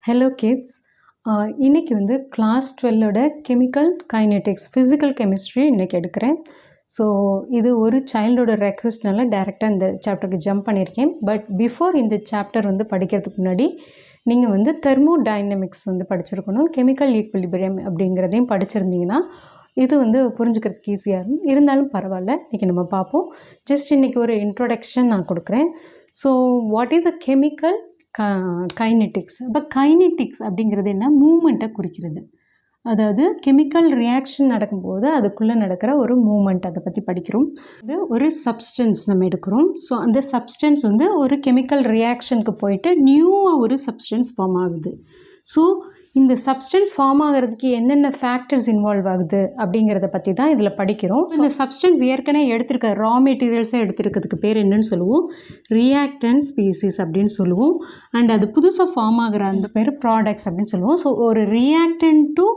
Hello kids. இன்னைக்கு வந்து class 12ஓட கெமிக்கல் கைனெட்டிக்ஸ் ஃபிசிக்கல் கெமிஸ்ட்ரி இன்றைக்கி எடுக்கிறேன். ஸோ இது ஒரு சைல்டோட ரெக்வெஸ்ட்னால டைரெக்டாக இந்த சாப்டருக்கு ஜம்ப் பண்ணியிருக்கேன். பட் பிஃபோர் இந்த சாப்டர் வந்து படிக்கிறதுக்கு முன்னாடி நீங்கள் வந்து தெர்மோடைனமிக்ஸ் வந்து படிச்சிருக்கணும். கெமிக்கல் ஈக்குவிலிபிரியம் அப்படிங்கிறதையும் படிச்சிருந்தீங்கன்னா இது வந்து புரிஞ்சுக்கிறதுக்கு ஈஸியாக இருக்கும். இருந்தாலும் பரவாயில்ல, இன்றைக்கி நம்ம பார்ப்போம். ஜஸ்ட் இன்றைக்கி ஒரு இன்ட்ரோடக்ஷன் நான் கொடுக்குறேன். So what is a chemical kinetics? அப்போ கைனெட்டிக்ஸ் அப்படிங்கிறது என்ன? மூமெண்ட்டை குறிக்கிறது. அதாவது கெமிக்கல் ரியாக்ஷன் நடக்கும்போது அதுக்குள்ளே நடக்கிற ஒரு மூமெண்ட், அதை பற்றி படிக்கிறோம். இது ஒரு சப்ஸ்டன்ஸ் நம்ம எடுக்கிறோம். ஸோ அந்த சப்ஸ்டன்ஸ் வந்து ஒரு கெமிக்கல் ரியாக்ஷனுக்கு போயிட்டு நியூவாக ஒரு சப்ஸ்டன்ஸ் ஃபார்ம் ஆகுது. ஸோ இந்த சப்ஸ்டன்ஸ் ஃபார்ம் ஆகிறதுக்கு என்னென்ன ஃபேக்டர்ஸ் இன்வால்வ் ஆகுது அப்படிங்கிறத பற்றி தான் இதில் படிக்கிறோம். இந்த சப்ஸ்டன்ஸ் ஏற்கனவே எடுத்திருக்க ரா மெட்டீரியல்ஸை எடுத்துருக்கிறதுக்கு பேர் என்னன்னு சொல்லுவோம்? ரியாக்டன்ட் ஸ்பீசிஸ் அப்படின்னு சொல்லுவோம். அண்ட் அது புதுசாக ஃபார்ம் ஆகிற அந்த பேர் ப்ராடக்ட்ஸ் அப்படின்னு சொல்லுவோம். ஸோ ஒரு ரியாக்டன்ட் டு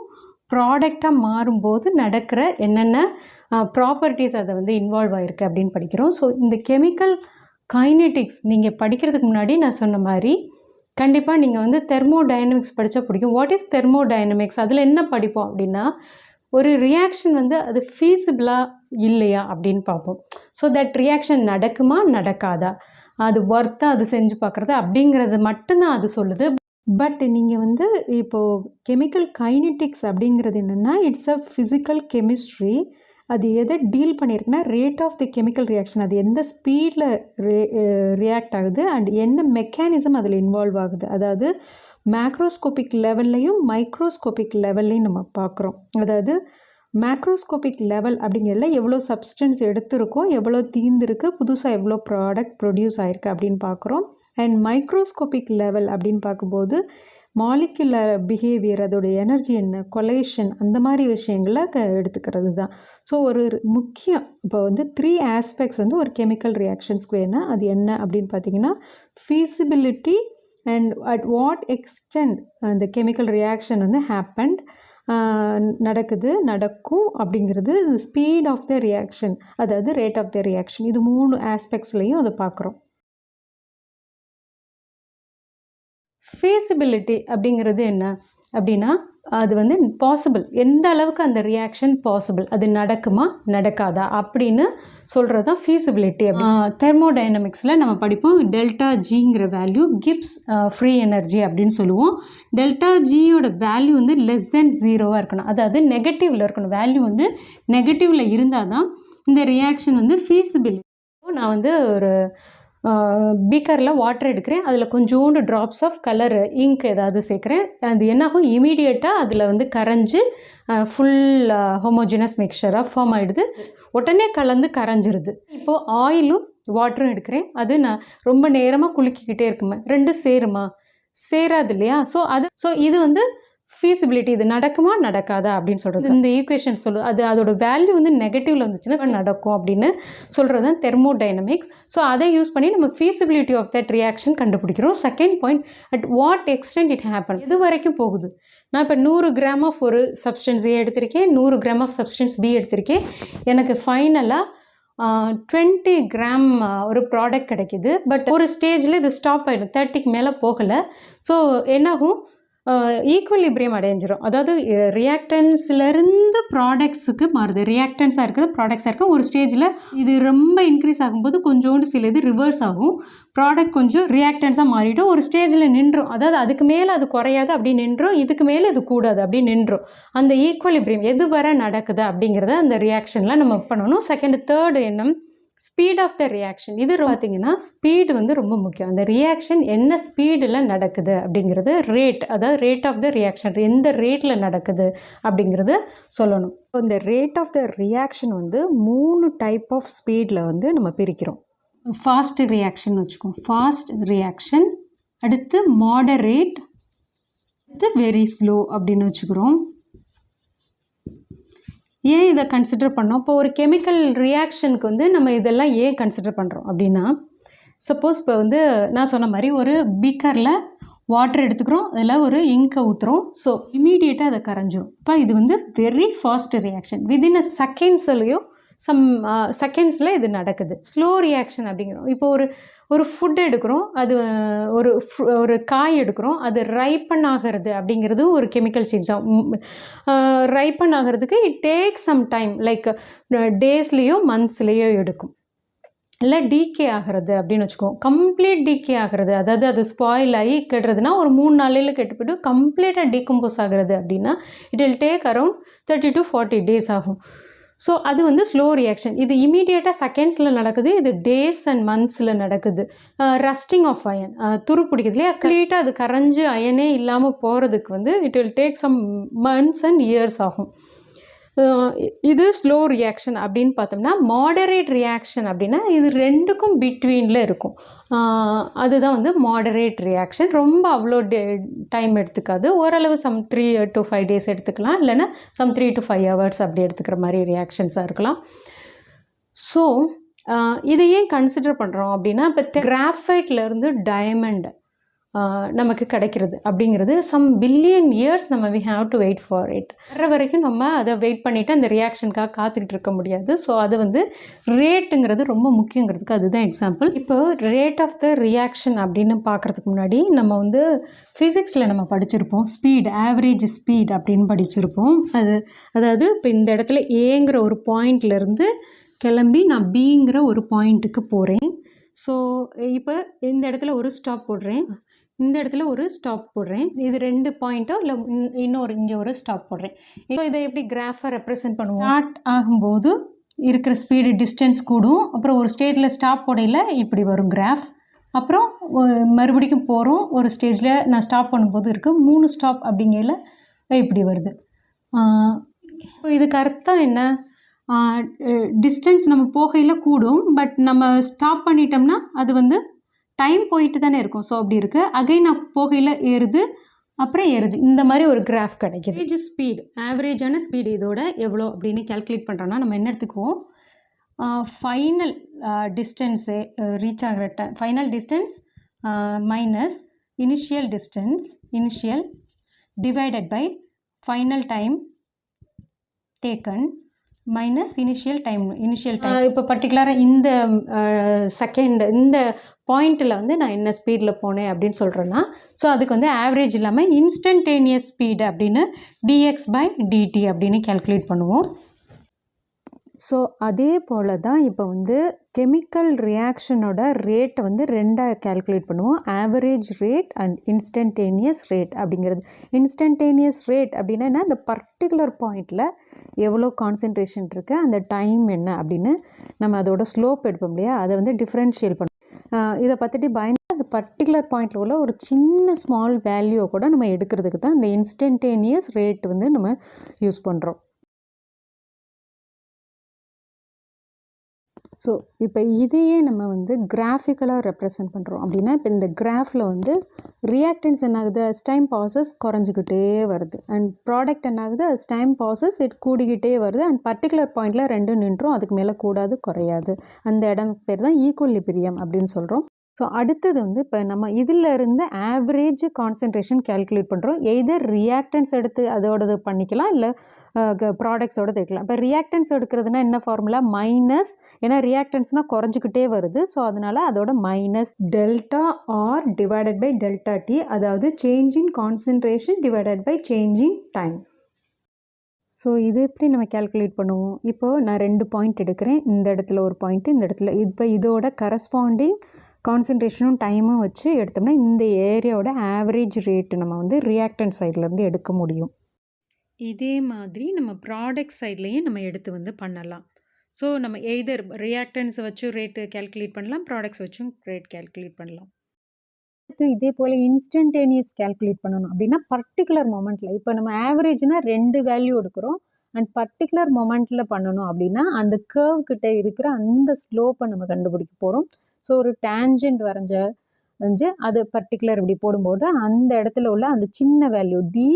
ப்ராடக்டாக மாறும்போது நடக்கிற என்னென்ன ப்ராப்பர்ட்டிஸ் அதை வந்து இன்வால்வ் ஆகிருக்கு அப்படின்னு படிக்கிறோம். ஸோ இந்த கெமிக்கல் கைனெட்டிக்ஸ் நீங்கள் படிக்கிறதுக்கு முன்னாடி நான் சொன்ன மாதிரி கண்டிப்பாக நீங்கள் வந்து தெர்மோடைனமிக்ஸ் படித்தா பிடிக்கும். What is thermodynamics? அதில் என்ன படிப்போம் அப்படின்னா, ஒரு ரியாக்ஷன் வந்து அது ஃபீஸிபிளாக இல்லையா அப்படின்னு பார்ப்போம். ஸோ தட் ரியாக்ஷன் நடக்குமா நடக்காதா, அது ஒர்த்தாக அது செஞ்சு பார்க்குறது அப்படிங்கிறது மட்டும்தான் அது சொல்லுது. பட் நீங்கள் வந்து இப்போது கெமிக்கல் கைனெட்டிக்ஸ் அப்படிங்கிறது என்னென்னா, இட்ஸ் அ ஃபிசிக்கல் கெமிஸ்ட்ரி. அது எதை டீல் பண்ணியிருக்குன்னா, rate of the chemical reaction, அது எந்த ஸ்பீடில் ரியாக்ட் ஆகுது அண்ட் என்ன மெக்கானிசம் அதில் இன்வால்வ் ஆகுது. அதாவது மேக்ரோஸ்கோபிக் லெவல்லையும் மைக்ரோஸ்கோபிக் லெவல்லையும் நம்ம பார்க்குறோம். அதாவது மேக்ரோஸ்கோபிக் லெவல் அப்படிங்கிறதுல எவ்வளோ சப்ஸ்டன்ஸ் எடுத்திருக்கோம், எவ்வளோ தீர்ந்துருக்கு, புதுசாக எவ்வளோ ப்ராடக்ட் ப்ரொடியூஸ் ஆகிருக்கு அப்படின்னு பார்க்குறோம். அண்ட் மைக்ரோஸ்கோபிக் லெவல் அப்படின்னு பார்க்கும்போது மாலிகுலர் பிஹேவியர், அதோடைய எனர்ஜி என்ன, கொலேஷன், அந்த மாதிரி விஷயங்களை எடுத்துக்கிறது தான். ஸோ ஒரு முக்கியம் இப்போ வந்து 3 ஆஸ்பெக்ட்ஸ் வந்து ஒரு கெமிக்கல் ரியாக்ஷன்ஸ்க்கு வேணும். அது என்ன அப்படின்னு பார்த்தீங்கன்னா, feasibility and at what extend அந்த கெமிக்கல் ரியாக்ஷன் வந்து ஹேப்பன்ட், நடக்கும் அப்படிங்கிறது, ஸ்பீட் ஆஃப் த ரியாக்ஷன், அதாவது ரேட் ஆஃப் த ரியாக்ஷன். இது 3 ஆஸ்பெக்ட்ஸ்லையும் அதை பார்க்குறோம். ஃபீஸிபிலிட்டி அப்படிங்கிறது என்ன அப்படின்னா, அது வந்து பாசிபிள், எந்த அளவுக்கு அந்த ரியாக்ஷன் பாசிபிள், அது நடக்குமா நடக்காதா அப்படின்னு சொல்கிறது தான் ஃபீஸிபிலிட்டி. தெர்மோடைனமிக்ஸில் நம்ம படிப்போம் டெல்டா ஜிங்கிற வேல்யூ கிப்ஸ் ஃப்ரீ எனர்ஜி அப்படின்னு சொல்லுவோம். டெல்டா ஜியோட வேல்யூ வந்து லெஸ் தென் 0வாக இருக்கணும், அதாவது நெகட்டிவில் இருக்கணும். வேல்யூ வந்து நெகட்டிவில் இருந்தால் தான் இந்த ரியாக்ஷன் வந்து ஃபீஸிபிலிட்டி. நான் வந்து ஒரு பீக்கரில் வாட்டர் எடுக்கிறேன், அதில் கொஞ்சோண்டு ட்ராப்ஸ் ஆஃப் கலர் இங்க் ஏதாவது சேர்க்குறேன். அது என்னாகும், இமீடியட்டாக அதில் வந்து கரைஞ்சி ஃபுல் ஹோமோஜினஸ் மிக்சராக ஃபார்ம் ஆகிடுது. உடனே கலந்து கரைஞ்சிருது. இப்போது ஆயிலும் வாட்டரும் எடுக்கிறேன், அது நான் ரொம்ப நேரமாக குலுக்கிக்கிட்டே இருக்குமே, ரெண்டும் சேருமா? சேராது இல்லையா? ஸோ இது வந்து ஃபீஸிபிலிட்டி, இது நடக்குமா நடக்காதா அப்படின்னு சொல்கிறது. இந்த ஈக்குவேஷன் அது அதோட வேல்யூ வந்து நெகட்டிவில் வந்துச்சுன்னா நடக்கும் அப்படின்னு சொல்கிறது தான் தெர்மோடைனமிக்ஸ். ஸோ அதை யூஸ் பண்ணி நம்ம ஃபீஸிபிலிட்டி ஆஃப் தட் ரியாக்ஷன் கண்டுபிடிக்கிறோம். Second point, at what extend it happen, எது வரைக்கும் போகுது. நான் இப்போ 100 கிராம் ஆஃப் ஒரு சப்ஸ்டன்ஸ் ஏ எடுத்திருக்கேன், 100 கிராம் ஆஃப் சப்ஸ்டன்ஸ் பி எடுத்திருக்கேன். எனக்கு ஃபைனலாக 20 கிராம் ஒரு ப்ராடக்ட் கிடைக்கிது. பட் ஒரு ஸ்டேஜில் இது ஸ்டாப் ஆகிடும், 30க்கு மேலே போகலை. ஸோ என்னாகும், ஈக்குவலிபிரியம் அடைஞ்சிரும். அதாவது ரியாக்டன்ஸ்லேருந்து ப்ராடக்ட்ஸுக்கு மாறுது, ரியாக்டன்ஸாக இருக்குது ப்ராடக்ட்ஸாக இருக்குது. ஒரு ஸ்டேஜில் இது ரொம்ப இன்க்ரீஸ் ஆகும்போது கொஞ்சோண்டு சில இது ரிவர்ஸ் ஆகும், ப்ராடக்ட் கொஞ்சம் ரியாக்டன்ஸாக மாறிடும். ஒரு ஸ்டேஜில் நின்றும், அதாவது அதுக்கு மேலே அது குறையாது அப்படி நின்றும், இதுக்கு மேலே இது கூடாது அப்படி நின்றும். அந்த ஈக்குவலிபிரியம் எது வரை நடக்குது அப்படிங்கிறத அந்த ரியாக்ஷனில் நம்ம பண்ணணும். தேர்டு எண்ணம் ஸ்பீட் ஆஃப் த ரியாக்ஷன். இது பார்த்திங்கன்னா ஸ்பீடு வந்து ரொம்ப முக்கியம். அந்த ரியாக்ஷன் என்ன ஸ்பீடில் நடக்குது அப்படிங்கிறது, ரேட், அதாவது ரேட் ஆஃப் த ரியாக்ஷன் எந்த ரேட்டில் நடக்குது அப்படிங்கிறது சொல்லணும். இந்த ரேட் ஆஃப் த ரியாக்ஷன் வந்து 3 டைப் ஆஃப் ஸ்பீடில் வந்து நம்ம பிரிக்கிறோம். ஃபாஸ்ட் ரியாக்ஷன் வச்சுக்கோம், ஃபாஸ்ட் ரியாக்ஷன், அடுத்து மாடரேட், அடுத்து வெரி ஸ்லோ அப்படின்னு வச்சுக்கிறோம். ஏன் இதை கன்சிடர் பண்ணோம்? இப்போ ஒரு கெமிக்கல் ரியாக்ஷனுக்கு வந்து நம்ம இதெல்லாம் ஏன் கன்சிடர் பண்ணுறோம் அப்படின்னா, சப்போஸ் இப்போ வந்து நான் சொன்ன மாதிரி ஒரு பீக்கரில் வாட்டர் எடுத்துக்கிறோம், அதில் ஒரு இங்கை ஊற்றுறோம். ஸோ இமீடியட்டாக அதை கரைஞ்சிரும். இப்போ இது வந்து very fast reaction, within a செகண்ட்ஸ்லேயோ செகண்ட்ஸில் இது நடக்குது. ஸ்லோ ரியாக்ஷன் அப்படிங்கிறோம். இப்போ ஒரு ஃபுட் எடுக்கிறோம், அது ஒரு காய் எடுக்கிறோம், அது ரைப்பன் ஆகிறது அப்படிங்கிறது ஒரு கெமிக்கல் சேஞ்ச் ஆகும். ரைப்பன் ஆகிறதுக்கு it take some time, like டேஸ்லேயோ மந்த்ஸ்லேயோ எடுக்கும். இல்லை டீகே ஆகிறது அப்படின்னு வச்சுக்கோம். கம்ப்ளீட் டீகே ஆகிறது, அதாவது அது ஸ்பாயில் ஆகி கெடுறதுனா ஒரு 3 நாளையில் கெட்டு போய்ட்டு கம்ப்ளீட்டாக டீகம்போஸ் ஆகிறது அப்படின்னா it will take around 30 to 40 days ஆகும். ஸோ அது வந்து ஸ்லோ ரியாக்ஷன். இது இமீடியட்டாக செகண்ட்ஸில் நடக்குது, இது டேஸ் அண்ட் மந்த்ஸில் நடக்குது. ரஸ்டிங் ஆஃப் அயன், துரு பிடிக்குது இல்லையா, கம்ப்ளீட்டாக அது கரைஞ்சி அயனே இல்லாமல் போகிறதுக்கு வந்து it will take some months and years ஆகும். இது ஸ்லோ ரியாக்ஷன் அப்படின்னு பார்த்தோம்னா, மாடரேட் ரியாக்ஷன் அப்படின்னா இது ரெண்டுக்கும் பிட்வீனில் இருக்கும். அதுதான் வந்து மாடரேட் ரியாக்ஷன். ரொம்ப அவ்வளோ டைம் எடுத்துக்காது, ஓரளவு சம் 3 to 5 days எடுத்துக்கலாம், இல்லைன்னா சம் 3 to 5 hours அப்படி எடுத்துக்கிற மாதிரி ரியாக்ஷன்ஸாக இருக்கலாம். ஸோ இதை ஏன் கன்சிடர் பண்ணுறோம் அப்படின்னா, இப்போ கிராஃபைட்லேருந்து டைமண்ட் நமக்கு கிடைக்கிறது அப்படிங்கிறது சம் பில்லியன் இயர்ஸ் நம்ம we have to wait for it. வர வரைக்கும் நம்ம அதை வெயிட் பண்ணிவிட்டு அந்த ரியாக்ஷனுக்காக காத்துக்கிட்டு இருக்க முடியாது. ஸோ அது வந்து ரேட்டுங்கிறது ரொம்ப முக்கியங்கிறதுக்கு அதுதான் எக்ஸாம்பிள். இப்போ ரேட் ஆஃப் த ரியாக்ஷன் அப்படின்னு பார்க்குறதுக்கு முன்னாடி நம்ம வந்து ஃபிசிக்ஸில் நம்ம படிச்சிருப்போம், ஸ்பீட், ஆவரேஜ் ஸ்பீட் அப்படின்னு படிச்சிருப்போம். அதாவது இப்போ இந்த இடத்துல ஏங்கிற ஒரு பாயிண்ட்லேருந்து கிளம்பி நான் பிங்கிற ஒரு பாயிண்ட்டுக்கு போகிறேன். ஸோ இப்போ இந்த இடத்துல ஒரு ஸ்டாப் போடுறேன், இந்த இடத்துல ஒரு ஸ்டாப் போடுறேன், இது 2 பாயிண்ட்டோ இல்லை இன்னொரு இங்கே ஒரு ஸ்டாப் போடுறேன். ஸோ இதை எப்படி கிராஃபாக ரெப்ரசென்ட் பண்ணுவோம்? ஸ்டார்ட் ஆகும்போது இருக்கிற ஸ்பீடு டிஸ்டன்ஸ் கூடும், அப்புறம் ஒரு ஸ்டேட்டில் ஸ்டாப் போடையில் இப்படி வரும் கிராஃப். அப்புறம் மறுபடியும் போகிறோம், ஒரு ஸ்டேஜில் நான் ஸ்டாப் பண்ணும்போது இருக்குது 3 ஸ்டாப் அப்படிங்கையில் இப்படி வருது. இதுக்கு அர்த்தம் என்ன? டிஸ்டன்ஸ் நம்ம போகையில் கூடும், பட் நம்ம ஸ்டாப் பண்ணிட்டோம்னா அது வந்து டைம் போயிட்டு தானே இருக்கும். ஸோ அப்படி இருக்குது. அகைன் நான் போகையில் ஏறுது, அப்புறம் ஏறுது, இந்த மாதிரி ஒரு கிராஃப் கிடைக்கிது. ஆவரேஜ் ஸ்பீட், ஆவரேஜான ஸ்பீடு இதோட எவ்வளோ அப்படின்னு கேல்குலேட் பண்ணுறோன்னா நம்ம என்ன எடுத்துக்குவோம்? ஃபைனல் டிஸ்டன்ஸு ரீச் ஆகிற final distance minus initial distance, initial divided by final time taken minus initial time. இப்போ பர்டிகுலராக இந்த செகண்ட் இந்த பாயிண்ட்டில் வந்து நான் என்ன ஸ்பீடில் போனேன் அப்படின்னு சொல்கிறேன்னா, ஸோ அதுக்கு வந்து ஆவரேஜ் இல்லாமல் இன்ஸ்டன்டேனியஸ் ஸ்பீடு அப்படின்னு dx/dt அப்படின்னு கேல்குலேட் பண்ணுவோம். ஸோ அதே போல் தான் இப்போ வந்து கெமிக்கல் ரியாக்ஷனோட ரேட்டை வந்து 2ஆக கேல்குலேட் பண்ணுவோம், average rate and instantaneous rate அப்படிங்கிறது. இன்ஸ்டன்டேனியஸ் ரேட் அப்படின்னா என்ன? இந்த பர்டிகுலர் பாயிண்டில் எவ்வளோ கான்சன்ட்ரேஷன் இருக்குது, அந்த டைம் என்ன அப்படின்னு நம்ம அதோட ஸ்லோப் எடுப்போம் இல்லையா, அதை வந்து டிஃப்ரென்ஷியல் பண்ணுவோம். இதை பார்த்துட்டு பயந்து அந்த பர்டிகுலர் பாயிண்டில் உள்ள ஒரு சின்ன ஸ்மால் வேல்யூவை கூட நம்ம எடுக்கிறதுக்கு தான் இந்த இன்ஸ்டன்டேனியஸ் ரேட் வந்து நம்ம யூஸ் பண்ணுறோம். ஸோ இப்போ இதையே நம்ம வந்து கிராஃபிக்கலாக ரெப்ரசன்ட் பண்ணுறோம் அப்படின்னா, இப்போ இந்த கிராஃபில் வந்து ரியாக்டன்ஸ் என்ன ஆகுது? as டைம் பாசஸ் குறைஞ்சிக்கிட்டே வருது, அண்ட் ப்ராடக்ட் என்ன ஆகுது? as டைம் பாசஸ் இட் கூடிக்கிட்டே வருது, அண்ட் பர்டிகுலர் பாயிண்டில் 2 நின்றும், அதுக்கு மேலே கூடாது குறையாது. அந்த இடம் பேர் தான் ஈக்குவலிபிரியம் அப்படின்னு சொல்கிறோம். ஸோ அடுத்தது வந்து இப்போ நம்ம இதில் இருந்து ஆவரேஜ் கான்சன்ட்ரேஷன் கேல்குலேட் பண்ணுறோம். எய்தர் ரியாக்டன்ஸ் எடுத்து அதோடது பண்ணிக்கலாம், இல்லை ப்ராடக்ட்ஸோட தேக்கலாம். இப்போ ரியாக்டன்ஸ் எடுக்கிறதுனா என்ன ஃபார்முலா? மைனஸ், ஏன்னா ரியாக்டன்ஸ்னால் குறைஞ்சிக்கிட்டே வருது, ஸோ அதனால் அதோட minus delta R divided by delta T, அதாவது change in concentration divided by change in time. So இது எப்படி நம்ம கேல்குலேட் பண்ணுவோம்? இப்போது நான் 2 பாயிண்ட் எடுக்கிறேன், இந்த இடத்துல ஒரு பாயிண்ட்டு, இந்த இடத்துல. இப்போ இதோட கரஸ்பாண்டிங் கான்சன்ட்ரேஷனும் டைமும் வச்சு எடுத்தோம்னா இந்த ஏரியாவோட ஆவரேஜ் ரேட்டு நம்ம வந்து ரியாக்டன்ட் சைட்லேருந்து எடுக்க முடியும். இதே மாதிரி நம்ம ப்ராடக்ட் சைட்லேயும் நம்ம எடுத்து வந்து பண்ணலாம். ஸோ நம்ம எய்தர் ரியாக்டன்ஸை வச்சு ரேட்டு கேல்குலேட் பண்ணலாம், ப்ராடக்ட்ஸ் வச்சும் ரேட் கேல்குலேட் பண்ணலாம். இதே போல் இன்ஸ்டன்டேனியஸ் கேல்குலேட் பண்ணணும் அப்படின்னா பர்டிகுலர் மொமெண்ட்டில், இப்போ நம்ம ஆவரேஜ்னால் 2 வேல்யூ எடுக்கிறோம், அண்ட் பர்டிகுலர் மொமெண்ட்டில் பண்ணணும் அப்படின்னா அந்த கர்வ் கிட்ட இருக்கிற அந்த ஸ்லோப்பை நம்ம கண்டுபிடிக்க போகிறோம். ஸோ ஒரு டேஞ்சன்ட் வரைஞ்சு அது பர்டிகுலர் இப்படி போடும்போது அந்த இடத்துல உள்ள அந்த சின்ன value d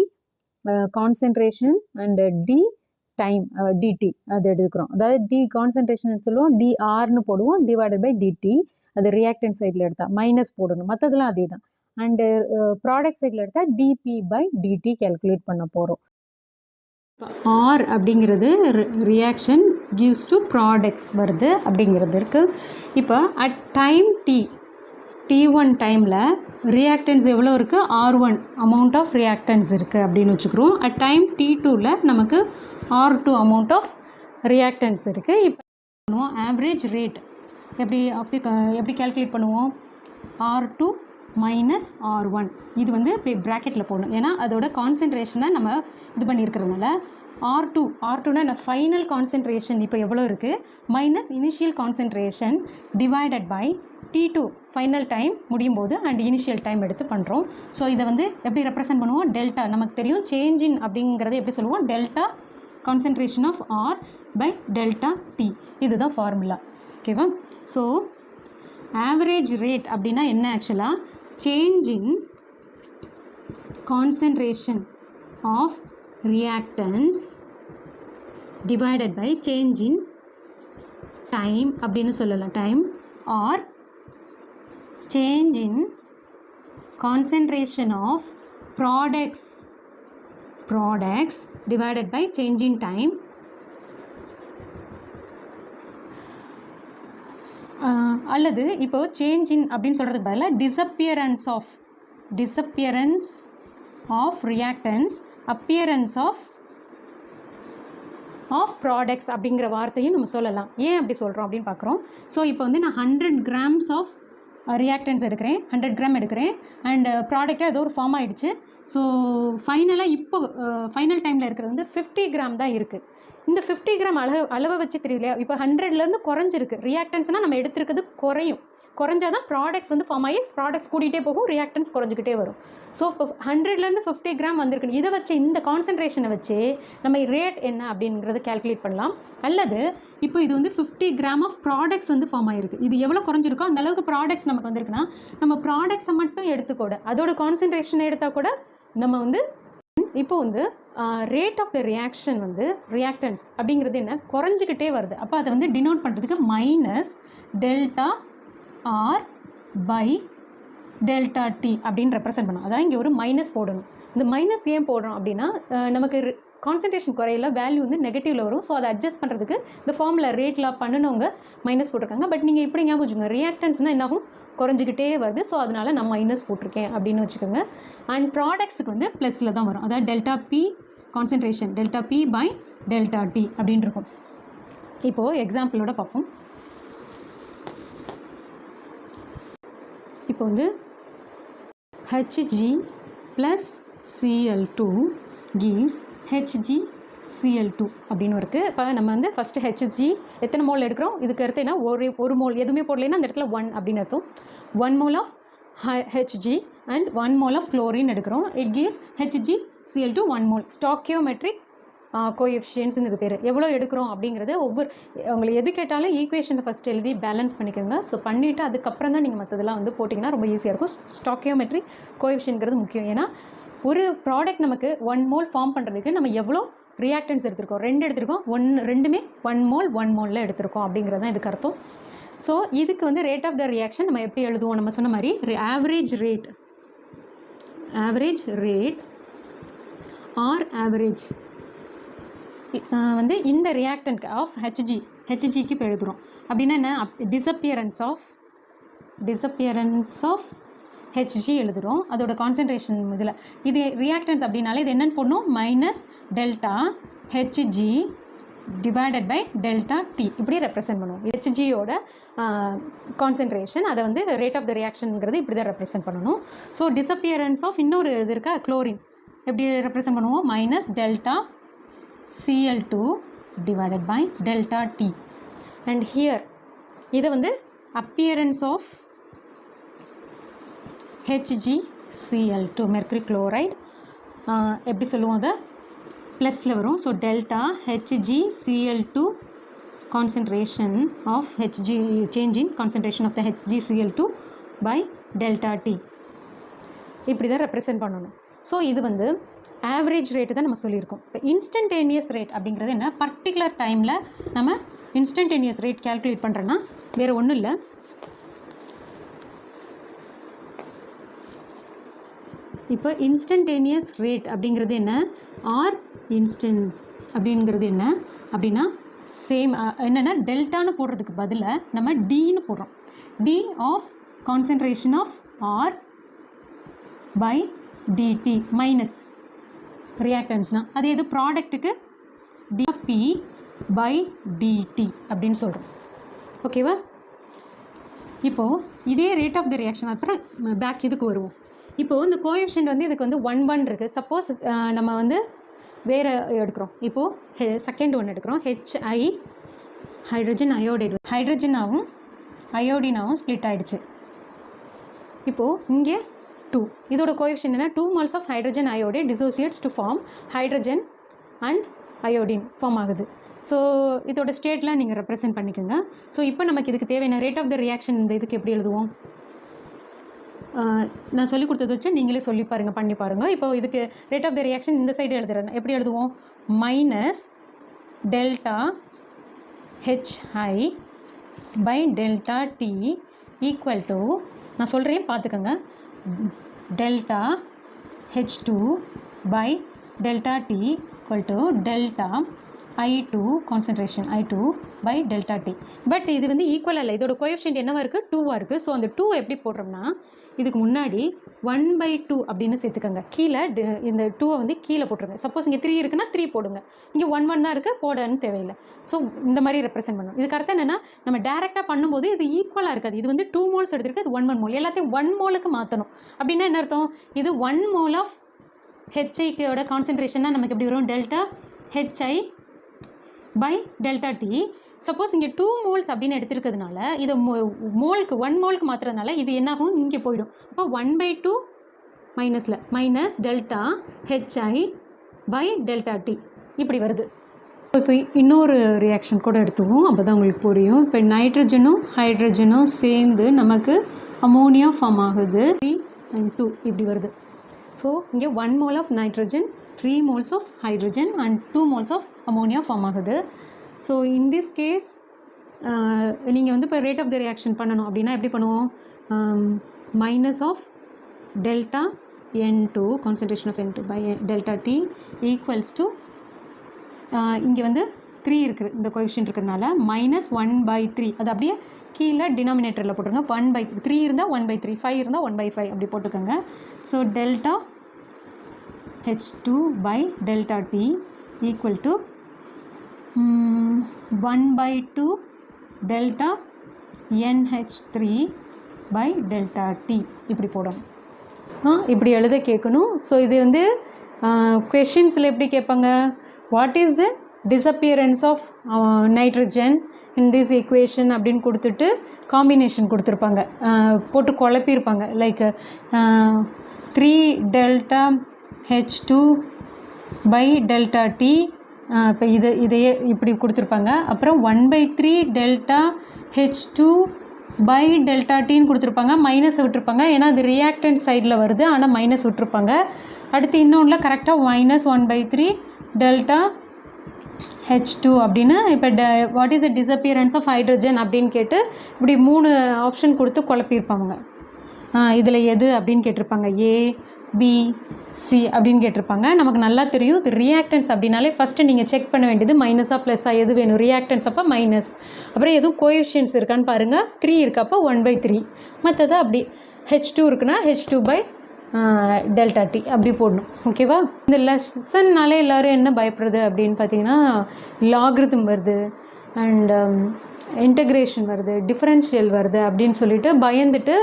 concentration and d time dt அது எடுக்கிறோம். அதாவது டி கான்சன்ட்ரேஷன் சொல்லுவோம், டிஆர்னு போடுவோம், டிவைடட் பை டிடி. அது ரியாக்டன்ட் சைடில் எடுத்தால் மைனஸ் போடணும், மற்றதெல்லாம் அதே தான். அண்டு ப்ராடக்ட் சைடில் எடுத்தால் டிபி பை டிடி கேல்குலேட் பண்ண போகிறோம். இப்போ ஆர் அப்படிங்கிறது ரியாக்ஷன் கிவ்ஸ் டு ப்ராடக்ட்ஸ் வருது அப்படிங்கிறது இருக்குது. இப்போ அட் டைம் டி T1 டைமில் ரியாக்டன்ஸ் எவ்வளோ இருக்குது, R1 அமௌண்ட் ஆஃப் ரியாக்டன்ஸ் இருக்குது அப்படின்னு வச்சுக்கிறோம். அட் டைம் T2வில் நமக்கு R2 அமௌண்ட் ஆஃப் ரியாக்டன்ஸ் இருக்குது. இப்போ பண்ணுவோம் ஆவரேஜ் ரேட் எப்படி கால்குலேட் பண்ணுவோம், R2 மைனஸ் R1. இது வந்து இப்படி ப்ராக்கெட்டில் போடணும், ஏன்னா அதோட கான்சன்ட்ரேஷனை நம்ம இது பண்ணியிருக்கிறதுனால R2னா என்ன, ஃபைனல் கான்சன்ட்ரேஷன் இப்போ எவ்வளோ இருக்குது minus initial concentration divided by T2 final time முடியும் போது அண்ட் இனிஷியல் டைம் எடுத்து பண்ணுறோம். ஸோ இதை வந்து எப்படி ரெப்ரசன்ட் பண்ணுவோம், டெல்டா நமக்கு தெரியும், சேஞ்ச் இன் அப்படிங்கிறத எப்படி சொல்லுவோம், delta concentration of R by delta T. இதுதான் ஃபார்முலா. ஓகேவா. ஸோ ஆவரேஜ் ரேட் அப்படின்னா என்ன, ஆக்சுவலாக change in concentration of reactants divided by change in time அப்படின்னு சொல்லலாம், time or change in concentration of products divided by change in time. அல்லது இப்போ change in அப்படின்னு சொல்கிறதுக்கு பதிலாக disappearance of reactants, appearance of products அப்படிங்கிற வார்த்தையும் நம்ம சொல்லலாம். ஏன் அப்படி சொல்கிறோம் அப்படின்னு பார்க்குறோம். ஸோ இப்போ வந்து நான் 100 grams ஆஃப் ரியாக்டன்ஸ் எடுக்கிறேன், 100 கிராம் எடுக்கிறேன் அண்ட் ப்ராடக்டாக ஏதோ ஒரு ஃபார்ம் ஆகிடுச்சு. ஸோ ஃபைனலாக இப்போ ஃபைனல் டைமில் இருக்கிறது வந்து 50 கிராம் தான் இருக்குது. இந்த 50 கிராம் அளவை வச்சு தெரியலையா, இப்போ 100லேருந்து குறைஞ்சிருக்கு. ரியாக்டன்ஸ்னால் நம்ம எடுத்துருக்கிறது குறைஞ்சால் தான் ப்ராடக்ட்ஸ் வந்து ஃபார்ம் ஆகி ப்ராடக்ட்ஸ் கூட்டிகிட்டே போகும், ரியாக்டன்ஸ் குறைஞ்சிக்கிட்டே வரும். ஸோ இப்போ 100லேருந்து 50 கிராம் வந்திருக்கு. இதை வச்சு இந்த கான்சன்ட்ரேஷனை வச்சு நம்ம ரேட் என்ன அப்படிங்கிறத கால்குலேட் பண்ணலாம். அல்லது இப்போ இது வந்து 50 கிராம் ஆஃப் ப்ராடக்ட்ஸ் வந்து ஃபார்ம் ஆகிருக்கு. இது எவ்வளோ குறைஞ்சிருக்கோ அந்த அளவுக்கு ப்ராடக்ட்ஸ் நமக்கு வந்திருக்குன்னா நம்ம ப்ராடக்ட்ஸை மட்டும் எடுத்துக்கூட அதோட கான்சன்ட்ரேஷனை எடுத்தால் கூட நம்ம வந்து இப்போ வந்து ரேட் ஆஃப் த ரியாக்ஷன் வந்து ரியாக்டன்ஸ் அப்படிங்கிறது என்ன, குறைஞ்சிக்கிட்டே வருது. அப்போ அதை வந்து டினோட் பண்ணுறதுக்கு minus delta R by delta T அப்படின்னு ரெப்ரசன்ட் பண்ணணும். அதான் இங்கே ஒரு மைனஸ் போடணும். இந்த மைனஸ் ஏன் போடுறோம் அப்படின்னா நமக்கு கான்சன்ட்ரேஷன் குறையில வேல்யூ வந்து நெகட்டிவில் வரும். ஸோ அதை அட்ஜஸ்ட் பண்ணுறதுக்கு இந்த ஃபார்முலா ரேட்லாம் பண்ணினவங்க மைனஸ் போட்டிருக்காங்க. பட் நீங்கள் இப்படி ஞாபகம் வச்சுக்கோங்க, ரியாக்டன்ஸ்னால் என்னாகும், குறைஞ்சிக்கிட்டே வருது. ஸோ அதனால் நான் மைனஸ் போட்டிருக்கேன் அப்படின்னு வச்சுக்கோங்க. அண்ட் ப்ராடக்ட்ஸுக்கு வந்து ப்ளஸில் தான் வரும். அதாவது delta P concentration delta P by delta T அப்படின்னு இருக்கும். இப்போது எக்ஸாம்பிளோட பார்ப்போம். இப்போ வந்து Hg plus Cl2 gives HgCl2 அப்படின்னு இருக்குது. இப்போ நம்ம வந்து ஃபஸ்ட்டு Hg எத்தனை மோல் எடுக்கிறோம், இதுக்கு அடுத்து என்ன, ஒரு மோல் எதுவுமே போடலைன்னா அந்த இடத்துல 1 அப்படின்னு அர்த்தம். 1 mole of Hg and 1 mole of chlorine எடுக்கிறோம். It gives HgCl2 1 mole. Stoichiometric கோஎஃபிஷியன்ட்ஸ்னு இது பேர். எவ்வளோ எடுக்கிறோம் அப்படிங்கிறது உங்களை எது கேட்டாலும் ஈக்குவேஷனை ஃபஸ்ட்டு எழுதி பேலன்ஸ் பண்ணிக்கோங்க. ஸோ பண்ணிவிட்டு அதுக்கப்புறம் தான் நீங்கள் மற்றதெல்லாம் வந்து போட்டிங்கன்னா ரொம்ப ஈஸியாக இருக்கும். ஸ்டாக்கியோமெட்ரிக் கோஎஃபிஷியன்ட்ங்கிறது முக்கியம். ஏன்னா ஒரு ப்ராடக்ட் நமக்கு 1 mole ஃபார்ம் பண்ணுறதுக்கு நம்ம எவ்வளோ ரியாக்டன்ஸ் எடுத்திருக்கோம், 2 எடுத்திருக்கோம், ரெண்டுமே 1 mole எடுத்திருக்கோம் அப்படிங்கிறது தான் இதுக்கு அர்த்தம். ஸோ இதுக்கு வந்து ரேட் ஆஃப் த ரியாக்ஷன் நம்ம எப்படி எழுதுவோம், நம்ம சொன்ன மாதிரி ஆவரேஜ் ரேட் ஆர் ஆவரேஜ் வந்து இந்த ரியாக்டன்ட் ஆஃப் ஹெச்ஜிக்கு இப்போ எழுதுகிறோம். அப்படின்னா என்ன, டிஸப்பியரன்ஸ் ஆஃப் ஹெச்ஜி எழுதுகிறோம். அதோட கான்சன்ட்ரேஷன் இதில் இது ரியாக்டன்ஸ் அப்படின்னாலே இது என்னென்னு போடணும், minus delta HG divided by delta T இப்படி ரெப்ரசன்ட் பண்ணுவோம். ஹெச்ஜியோட கான்சன்ட்ரேஷன் அதை வந்து ரேட் ஆஃப் த ரியாக்ஷனுங்கிறது இப்படி தான் ரெப்ரசன்ட் பண்ணணும். ஸோ டிஸப்பியரன்ஸ் ஆஃப் இன்னொரு இது இருக்கா, குளோரின், எப்படி ரெப்ரசன்ட் பண்ணுவோம், minus delta Cl2 divided by delta T. And here இதை வந்து appearance of HgCl2 mercury chloride எப்படி சொல்லுவோம், அதை ப்ளஸில் வரும். So delta HgCl2 concentration of change in concentration of the HgCl2 by delta T இப்படி தான் ரெப்ரசன்ட் பண்ணணும். ஸோ இது வந்து ஆவரேஜ் ரேட்டு தான் நம்ம சொல்லியிருக்கோம். இப்போ இன்ஸ்டன்டேனியஸ் ரேட் அப்படிங்கிறது என்ன, பர்டிகுலர் டைமில் நம்ம இன்ஸ்டன்டேனியஸ் ரேட் கால்குலேட் பண்ணுறோன்னா வேறு ஒன்றும் இல்லை. இப்போ இன்ஸ்டன்டேனியஸ் ரேட் அப்படிங்கிறது என்ன, ஆர் இன்ஸ்டன்ட் அப்படிங்கிறது என்ன அப்படின்னா சேம் என்னென்னா டெல்டான்னு போடுறதுக்கு பதிலாக நம்ம டின்னு போடுறோம். D of concentration of R by DT minus ரியாக்டன்ஸ்னால் அது எது ப்ராடக்ட்டுக்கு டிபி பை டிடி அப்படின்னு சொல்கிறோம். ஓகேவா? இப்போது இதே ரேட் ஆஃப் த ரியாக்ஷன் அப்புறம் பேக் இதுக்கு வருவோம். இப்போது இந்த கோஎஃபிஷியன்ட் வந்து இதுக்கு வந்து 1 இருக்குது. சப்போஸ் நம்ம வந்து வேறு எடுக்கிறோம். இப்போது செகண்ட் ஒன்று எடுக்கிறோம். HI ஹைட்ரஜன் அயோடைடு ஹைட்ரஜனாகவும் அயோடினாவும் ஸ்ப்ளிட் ஆகிடுச்சு. இப்போது இங்கே 2 இதோட கோஎஃபிஷியன்ட் என்ன 2 moles of hydrogen iodide dissociates to form hydrogen and iodine form ஆகுது. ஸோ இதோட ஸ்டேட்லாம் நீங்கள் ரெப்ரசென்ட் பண்ணிக்கோங்க. ஸோ இப்போ நமக்கு இதுக்கு தேவையான ரேட் ஆஃப் த ரியாக்ஷன் இந்த இதுக்கு எப்படி எழுதுவோம்? நான் சொல்லி கொடுத்தது வச்சு நீங்களே சொல்லி பாருங்கள், பண்ணி பாருங்கள். இப்போ இதுக்கு ரேட் ஆஃப் த ரியாக்ஷன் இந்த சைடு எழுதுறேன். எப்படி எழுதுவோம்? Minus delta HI by delta T equal to, நான் சொல்கிறேன் பார்த்துக்கோங்க, delta H2 by delta T equal to delta I2 concentration I2 by delta T. But இது வந்து ஈக்குவலாக இல்லை. இதோட கோஎஃபிஷியன்ட் என்னவா இருக்குது? 2வாக இருக்குது. ஸோ அந்த 2 எப்படி போடுறோம்னா இதுக்கு முன்னாடி 1/2 அப்படின்னு சேர்த்துக்கோங்க. கீழே இந்த 2வை வந்து கீழே போட்டுருங்க. சப்போஸ் இங்கே 3 இருக்குன்னா 3 போடுங்க. இங்கே 1 தான் இருக்குது, போடன்னு தேவையில்லை. ஸோ இந்த மாதிரி ரெப்ரசென்ட் பண்ணணும். இதுக்கு அர்த்தம் என்னென்னா நம்ம டேரெக்டாக பண்ணும்போது இது ஈக்குவலாக இருக்காது. இது வந்து 2 moles எடுத்துருக்கு, இது 1 mole. எல்லாத்தையும் 1 moleக்கு மாற்றணும். அப்படின்னா என்ன அர்த்தம்? இது 1 mole ஆஃப் HIக்கோட கான்சன்ட்ரேஷன்னா நமக்கு எப்படி வரும்? Delta HI by delta T. Suppose இங்கே 2 moles அப்படின்னு எடுத்துருக்கிறதுனால இதை மோலுக்கு 1 moleக்கு மாற்றுறதுனால இது என்னாகும்? இங்கே போயிடும். அப்போ 1/2 மைனஸில் minus delta HI by delta T இப்படி வருது. இப்போ இன்னொரு ரியாக்ஷன் கூட எடுத்துவோம், அப்போ தான் உங்களுக்கு புரியும். இப்போ நைட்ரஜனும் ஹைட்ரஜனும் சேர்ந்து நமக்கு அமோனியா ஃபார்ம் ஆகுது. 3 and 2 இப்படி வருது. ஸோ இங்கே 1 mole of nitrogen, 3 moles of hydrogen and 2 moles of ammonia form ஆகுது. ஸோ இன் திஸ் கேஸ் நீங்கள் வந்து இப்போ ரேட் ஆஃப் த ரியாக்ஷன் பண்ணணும் அப்படின்னா எப்படி பண்ணுவோம்? Minus of delta N2 concentration of N2 by delta T equals to இங்கே வந்து 3 இருக்குது, இந்த கோஎஃபிஷியன்ட் இருக்கிறதுனால மைனஸ் 1/3. அது அப்படியே கீழே டினாமினேட்டரில் போட்டுருங்க. 1/3 3 இருந்தால் 1/3, 5 இருந்தால் 1/5 அப்படி போட்டுக்கோங்க. So delta H2 by delta T equal to 1/2 delta NH3 by delta T இப்படி போடணும். இப்படி எழுத கேட்கணும். ஸோ இது வந்து கொஷின்ஸில் எப்படி கேட்பாங்க? What is the disappearance of nitrogen in this equation அப்படின்னு கொடுத்துட்டு காம்பினேஷன் கொடுத்துருப்பாங்க, போட்டு குழப்பியிருப்பாங்க. Like 3 delta H2 by delta T. இப்போ இதையே இப்படி கொடுத்துருப்பாங்க. அப்புறம் 1/3 டெல்டா H2 பை டெல்டா Tன்னு கொடுத்துருப்பாங்க. மைனஸ் விட்டுருப்பாங்க, ஏன்னா அது ரியாக்டன்ட் சைடில் வருது, ஆனால் மைனஸ் விட்டுருப்பாங்க. அடுத்து இன்னொன்றில் கரெக்டாக மைனஸ் 1/3 டெல்டா H2 அப்படின்னு. இப்போ what is the disappearance of hydrogen அப்படின்னு கேட்டு இப்படி 3 ஆப்ஷன் கொடுத்து குழப்பியிருப்பாங்க. இதில் எது அப்படின்னு கேட்டிருப்பாங்க. A B C அப்படின்னு கேட்டிருப்பாங்க. நமக்கு நல்லா தெரியும் இது ரியாக்டன்ஸ் அப்படின்னாலே ஃபஸ்ட்டு நீங்கள் செக் பண்ண வேண்டியது மைனஸாக ப்ளஸ்ஸாக எது வேணும். ரியாக்டன்ஸ் அப்போ மைனஸ், அப்புறம் எதுவும் கோஎஃபிஷியன்ட்ஸ் இருக்கான்னு பாருங்கள். 3 இருக்கப்போ 1/3, மற்றது அப்படி H2 இருக்குன்னா H2 பை டெல்டா T அப்படி போடணும். ஓகேவா? இந்த லெசன்னாலே எல்லோரும் என்ன பயப்படுறது அப்படின்னு பார்த்தீங்கன்னா லாக்ரிதம் வருது அண்ட் இன்டகிரேஷன் வருது, டிஃபரன்ஷியல் வருது அப்படின்னு சொல்லிட்டு பயந்துட்டு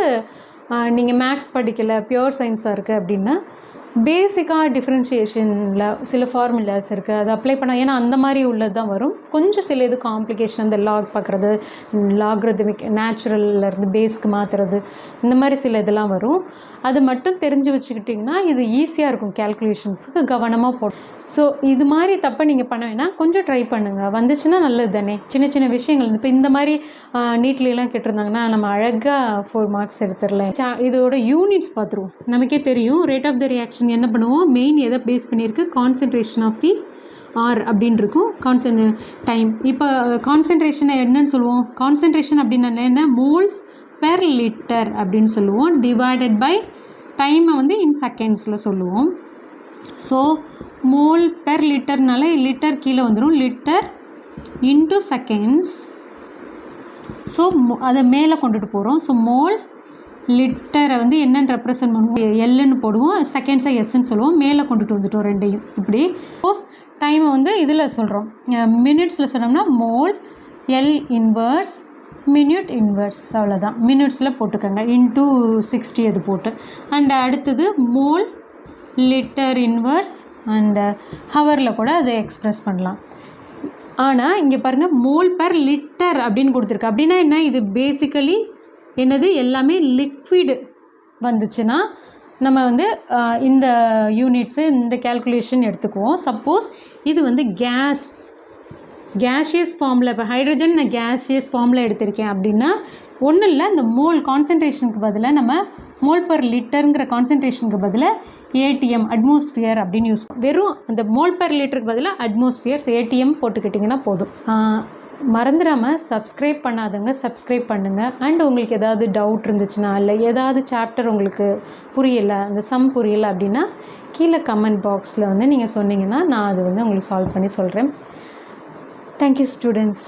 நீங்கள் மேக்ஸ் படிக்கலை, பியூர் சயின்ஸாக இருக்குது அப்படின்னா பேசிக்காக டிஃப்ரென்ஷியேஷனில் சில ஃபார்முலாஸ் இருக்குது, அதை அப்ளை பண்ணால், ஏன்னா அந்த மாதிரி உள்ளது தான் வரும். கொஞ்சம் சில இது காம்ப்ளிகேஷன், அந்த லாக் பார்க்குறது, லாக்ரிதமிக் நேச்சுரல்லேருந்து பேஸ்க்கு மாற்றுறது, இந்த மாதிரி சில இதெல்லாம் வரும். அது மட்டும் தெரிஞ்சு வச்சுக்கிட்டிங்கன்னா இது ஈஸியாக இருக்கும், கேல்குலேஷன்ஸுக்கு கவனமாக போடும். ஸோ இது மாதிரி தப்பை நீங்கள் பண்ண வேணால் கொஞ்சம் ட்ரை பண்ணுங்கள், வந்துச்சுன்னா நல்லது தானே. சின்ன சின்ன விஷயங்கள் இப்போ இந்த மாதிரி நீட்லாம் கேட்டிருந்தாங்கன்னா நம்ம அழகாக 4 மார்க்ஸ் எடுத்துடலாம். இதோட யூனிட்ஸ் பார்த்துருவோம். நமக்கே தெரியும் ரேட் ஆஃப் த ரியாக்ஷன் என்ன பண்ணுவோம், மெயின் எதை பேஸ் பண்ணியிருக்கு, கான்சன்ட்ரேஷன் ஆஃப் தி ஆர் அப்படின்னு இருக்கும், டைம். இப்போ கான்சன்ட்ரேஷனை என்னன்னு சொல்லுவோம், கான்சன்ட்ரேஷன் அப்படின்னா என்ன, மோல்ஸ் பெர் லிட்டர் அப்படின்னு சொல்லுவோம், டிவைடட் பை டைமை வந்து இன் செகண்ட்ஸில் சொல்லுவோம். ஸோ மோல் பெர் லிட்டர்னால லிட்டர் கீழே வந்துடும், லிட்டர் இன்ட்டு செகண்ட்ஸ். ஸோ அதை மேலே கொண்டுட்டு போகிறோம். ஸோ மோல் லிட்டரை வந்து என்னன்னு ரெப்ரசன்ட் பண்ணுவோம், எல்லுன்னு போடுவோம், செகண்ட்ஸை எஸ்ன்னு சொல்லுவோம், மேலே கொண்டுட்டு வந்துட்டோம் ரெண்டையும். இப்படி சப்போஸ் டைமை வந்து இதில் சொல்கிறோம், மினிட்ஸில் சொன்னோம்னா mole, L inverse, minute inverse, அவ்வளோதான். மினிட்ஸில் போட்டுக்கோங்க, இன்டூ 60 அது போட்டு. அண்ட் அடுத்தது மோல், லிட்டர் இன்வர்ஸ், அண்டு ஹவரில் கூட அதை எக்ஸ்ப்ரெஸ் பண்ணலாம். ஆனால் இங்கே பாருங்கள், மோல் பர் லிட்டர் அப்படின்னு கொடுத்துருக்கு. அப்படின்னா என்ன, இது பேசிக்கலி என்னது, எல்லாமே லிக்விடு வந்துச்சுன்னா நம்ம வந்து இந்த யூனிட்ஸு இந்த கேல்குலேஷன் எடுத்துக்குவோம். சப்போஸ் இது வந்து கேஷியஸ் ஃபார்மில், இப்போ ஹைட்ரஜன் நான் கேஷியஸ் ஃபார்மில் எடுத்திருக்கேன் அப்படின்னா ஒன்றும் இல்லை, இந்த மோல் கான்சன்ட்ரேஷனுக்கு பதிலாக நம்ம மோல் பர் லிட்டருங்கிற கான்சன்ட்ரேஷனுக்கு பதிலாக ஏடிஎம் அட்மாஸ்பியர் அப்படின்னு யூஸ் பண்ணுவோம். வெறும் அந்த மோல் பர் லிட்டருக்கு பதிலாக அட்மாஸ்பியர்ஸ் ஏடிஎம் போட்டுக்கிட்டிங்கன்னா போதும். மறந்துடாமல் சப்ஸ்கிரைப் பண்ணாதவங்க சப்ஸ்கிரைப் பண்ணுங்கள். அண்ட் உங்களுக்கு ஏதாவது டவுட் இருந்துச்சுன்னா, இல்லை ஏதாவது சாப்டர் உங்களுக்கு புரியலை, அந்த சம் புரியலை அப்படின்னா கீழே கமெண்ட் பாக்ஸில் வந்து நீங்கள் சொன்னீங்கன்னா நான் அது வந்து உங்களுக்கு சால்வ் பண்ணி சொல்கிறேன். Thank you students.